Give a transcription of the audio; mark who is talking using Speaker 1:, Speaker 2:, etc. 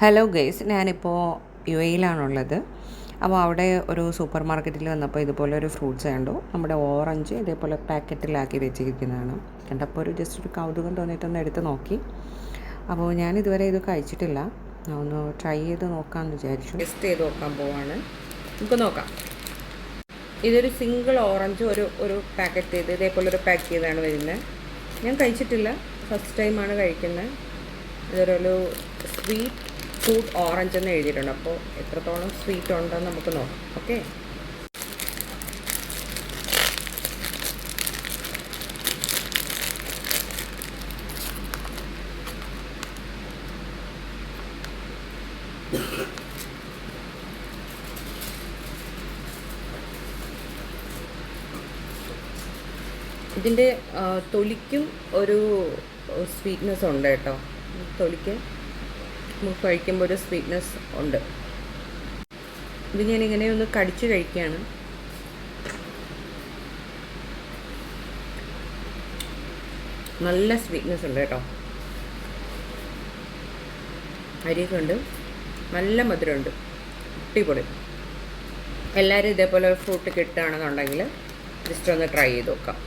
Speaker 1: Hello guys, ഞാനിപ്പോൾ U എയിലാണുള്ളത്. അപ്പോൾ അവിടെ ഒരു സൂപ്പർ മാർക്കറ്റിൽ വന്നപ്പോൾ ഇതുപോലെ ഒരു ഫ്രൂട്ട്സ് കണ്ടു. നമ്മുടെ ഓറഞ്ച് ഇതേപോലെ പാക്കറ്റിലാക്കി വെച്ചിരിക്കുന്നതാണ്. കണ്ടപ്പോൾ ജസ്റ്റ് ഒരു കൗതുകം തോന്നിയിട്ടൊന്ന് എടുത്ത് നോക്കി. അപ്പോൾ ഞാൻ ഇതുവരെ ഇത് കഴിച്ചിട്ടില്ല. ഒന്ന് ട്രൈ ചെയ്ത് നോക്കാമെന്ന് വിചാരിച്ചു. ടെസ്റ്റ് ചെയ്ത് നോക്കാൻ പോവാണ്. നമുക്ക് നോക്കാം. ഇതൊരു സിംഗിൾ ഓറഞ്ച് ഒരു പാക്കറ്റ് ചെയ്ത് ഇതേപോലെ ഒരു പാക്ക് ചെയ്താണ് വരുന്നത്. ഞാൻ കഴിച്ചിട്ടില്ല, ഫസ്റ്റ് ടൈമാണ് കഴിക്കുന്നത്. ഇതൊരു സ്വീറ്റ് ഫ്രൂട്ട് ഓറഞ്ച് എന്ന് എഴുതിയിട്ടുണ്ട്. അപ്പോൾ എത്രത്തോളം സ്വീറ്റ് ഉണ്ടെന്ന് നമുക്ക് നോക്കാം. ഓക്കെ, ഇതിൻ്റെ തൊലിക്കും ഒരു സ്വീറ്റ്നെസ് ഉണ്ട് കേട്ടോ. തൊലിക്ക് നമുക്ക് കഴിക്കുമ്പോൾ ഒരു സ്വീറ്റ്നെസ് ഉണ്ട്. ഇത് ഞാനിങ്ങനെ ഒന്ന് കടിച്ച് കഴിക്കുകയാണ്. നല്ല സ്വീറ്റ്നെസ് ഉണ്ട് കേട്ടോ. അരിയൊക്കെ ഉണ്ട്, നല്ല മധുരമുണ്ട്, അടിപൊളി. എല്ലാവരും ഇതേപോലെ ഫ്രൂട്ട് കിട്ടുകയാണെന്നുണ്ടെങ്കിൽ ജസ്റ്റ് ഒന്ന് ട്രൈ ചെയ്ത് നോക്കാം.